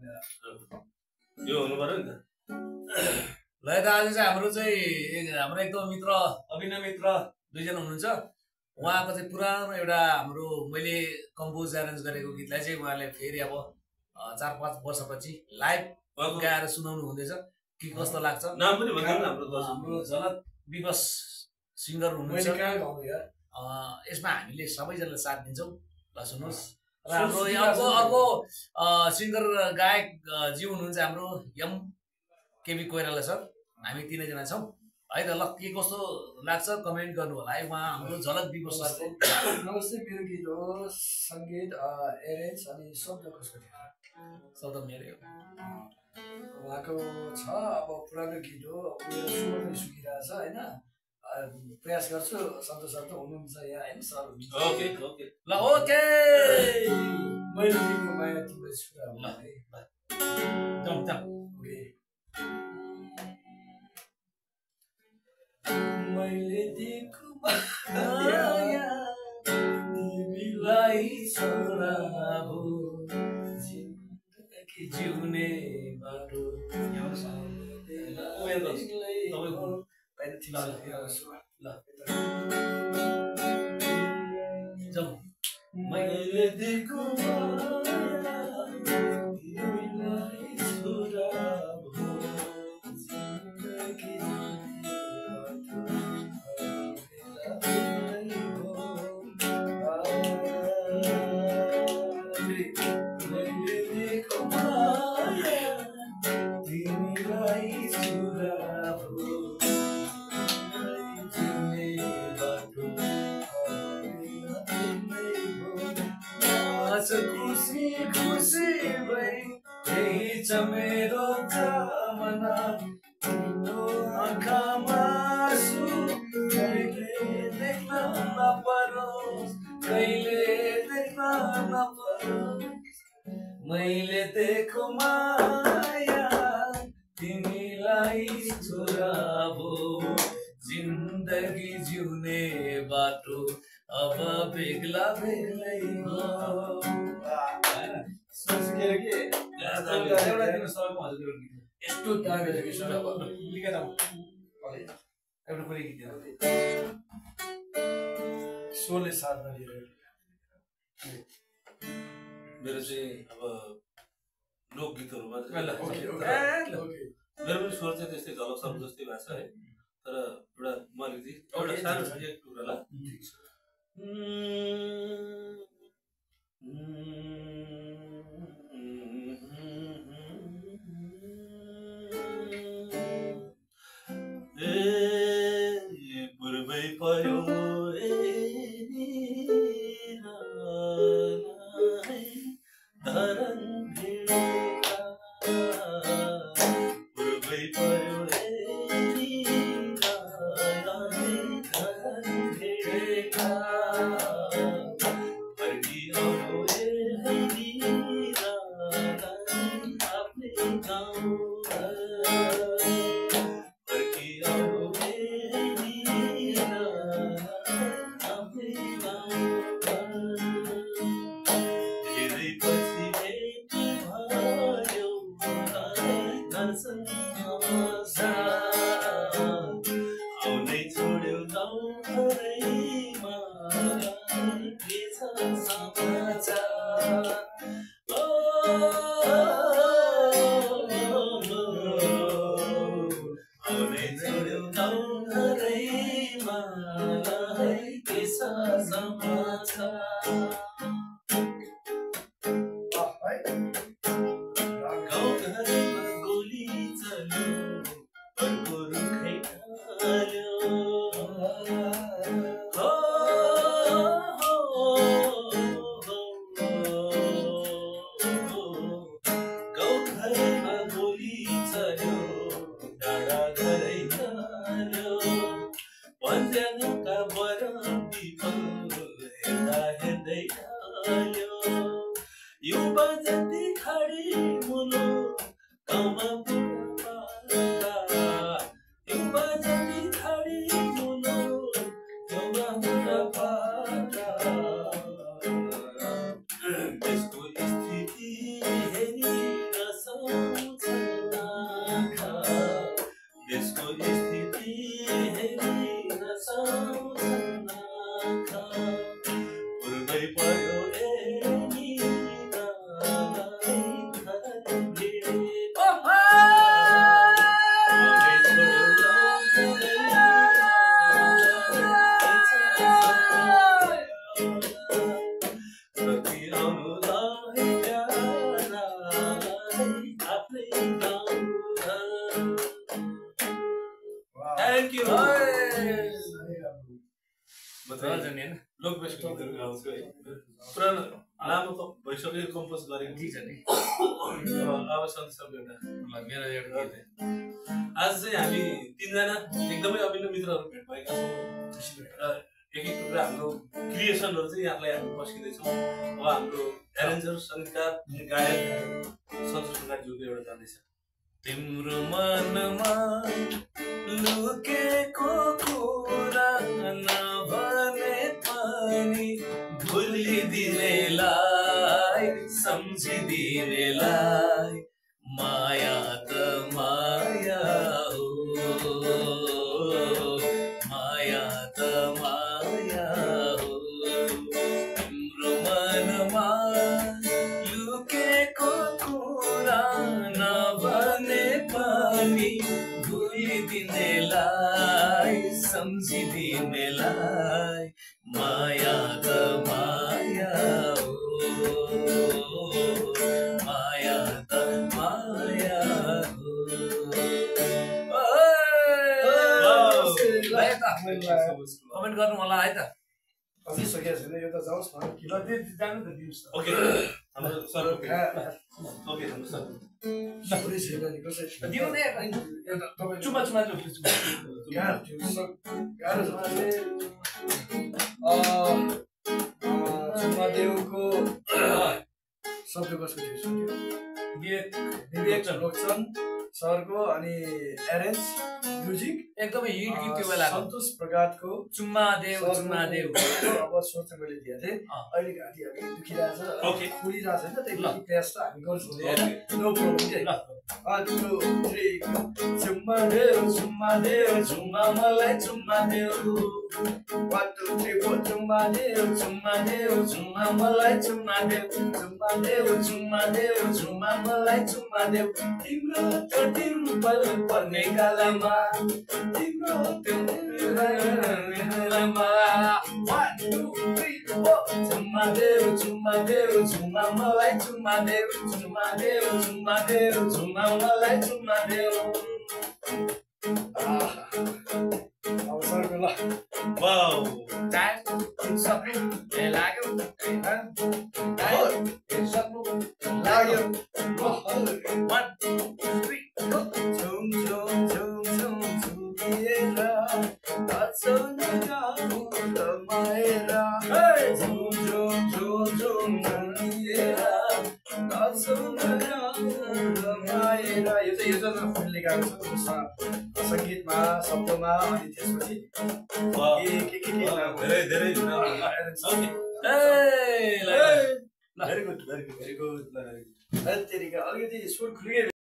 यो हुनु पर्यो नि त ल त आज चाहिँ हाम्रो एकदम मित्र अभिनव मित्र दुईजना हुनुहुन्छ उहाँको चाहिँ पुरानो एउटा हाम्रो मैले कम्पोज एरेन्ज गरेको गीतलाई चाहिँ उहाँले फेरि अब 4-5 वर्षपछि लाइभ गाएर सुनाउनु हुँदैछ के कस्तो लाग्छ नाम पनि भन्नु न हाम्रो झलक विवश सिङ्गर हुनुहुन्छ यसमा हामीले सबैजनाले साथ दिन्छौँ ल सुन्नुहोस् र हाम्रो अर्को सिङ्गर गायक जी हुनुहुन्छ हाम्रो एम केबी कोइराला सर हामी तीनैजना छौँ है त ल के कस्तो लाग्छ कमेन्ट गर्नु होला है उहाँ हाम्रो झलक विवश सरको नमस्ते मेरो गीत हो सङ्गीत एरेन्ज अनि शब्द कसको थियो शब्द मेरो उहाँको छ अब पुरानो गीत हो मेरो स्वर पनि सुकिरहेछ होइन प्रयास गर्छु सन्तोष सर त हुनुहुन्छ यहाँ होइन सर ओके ओके ल ओके मैले दिएको माया तिम्रो छुरा ल जाउँ जाउँ मैले दिएको माया तिमीलाई छोरा हो जिन्दगी जिउने बाटो मैले दिएको माया तिमीलाई छोरा हो जिन्दगी खुसी खुसी भई यही छ मेरो कामना तिम्रो आँखामा आँसु कहिले देख्न नपरोस् कहिले देख्न नपरोस् मैले दिएको माया तिमीलाई छोरा हो जिन्दगी जिउने बाटो अब बेग्ला बेग्लै हो यस्तो सोले साथ नदिएर मेरो चाहिँ अब लोकगीतहरू मात्रै मेरो पनि स्वर चाहिँ त्यस्तै झलक सर जस्तै भएको छ है तर एउटा मैले एउटा सानो एक टुक्रा ल पूर्वै पयो धरन पूर्वै पयो रजनी हैन लोकवेश गीतहरू गाउँछु है पुरानो लामो त भइसक्यो कम्पोज गरेको ठिक छ नि अब सन्देश एउटा मेरो एउटा गीत आज चाहिँ हामी तीनजना एकदमै अभिन्न मित्रहरू भेट भएका छौँ र एक एक टुक्रा हाम्रो क्रिएसनहरू चाहिँ यहाँलाई हामी पस्किँदैछौँ अब हाम्रो एरेन्जर सङ्गीतकार गायक सन्तोष सुनारज्यूको एउटा जाँदैछ तिम्रो मनमा लुकेको कुरा नभने पनि भुलिदिनेलाई सम्झिदिनेलाई माया त माया हो माया त माया हो तिम्रो मनमा लुकेको कुरा नभने पनि भुलिदिनेलाई सम्झिदिनेलाई माया त माया हो माया त माया हो कमेन्ट गर्नु होला है त अझै सकेको छैन यो त जाओस् न किन जानु त दिनुहोस् न ओके हाम्रो सर ओके हाम्रो सर पुरै छैन नि कसै दिनु दे एउटा तपाईँ चुमा चुमा गाह्रो चुम्मादेवको शब्द कसको थियो विवेक रोक्छन् सरको अनि एरेन्ज म्युजिक एकदमै हिट गीत त्यो बेला सन्तोष प्रकाशको चुम्मा देव अब सोच मैले दिएको थिएँ अहिले घाँटी अलिक दुखिरहेछ फुलिरहेछ होइन त्यही प्रयास त हामी गर्छौँ नो प्रब्लम के चुम्मा देव चुम्मा मलाई चुम्मा देव 1 2 3 4 चुम्मा देव चुम्मा मलाई चुम्मा देव मलाई चुम्मा देव तिम्रो त्यो डिम्पल पर्ने गालामा तिम्रो त्यो गालामा 1 2 3 4 चुम्मा देव मलाई चुम्मा देव मलाई चुम्मा देव अवसरको ल वाउ टाइम सक्नु लाग्यो सक्नु लाग्यो 1 2 3 झुम झुमिएर नाचौँ न गाउँ रमाएर झुम झुमिएर नाचौँ न गाउँ रमाएर यो चाहिँ फुलले गाएको छ सङ्गीतमा शब्दमा अनि त्यसपछि धेरै भेरी गुड अलिकति स्वर खुलिए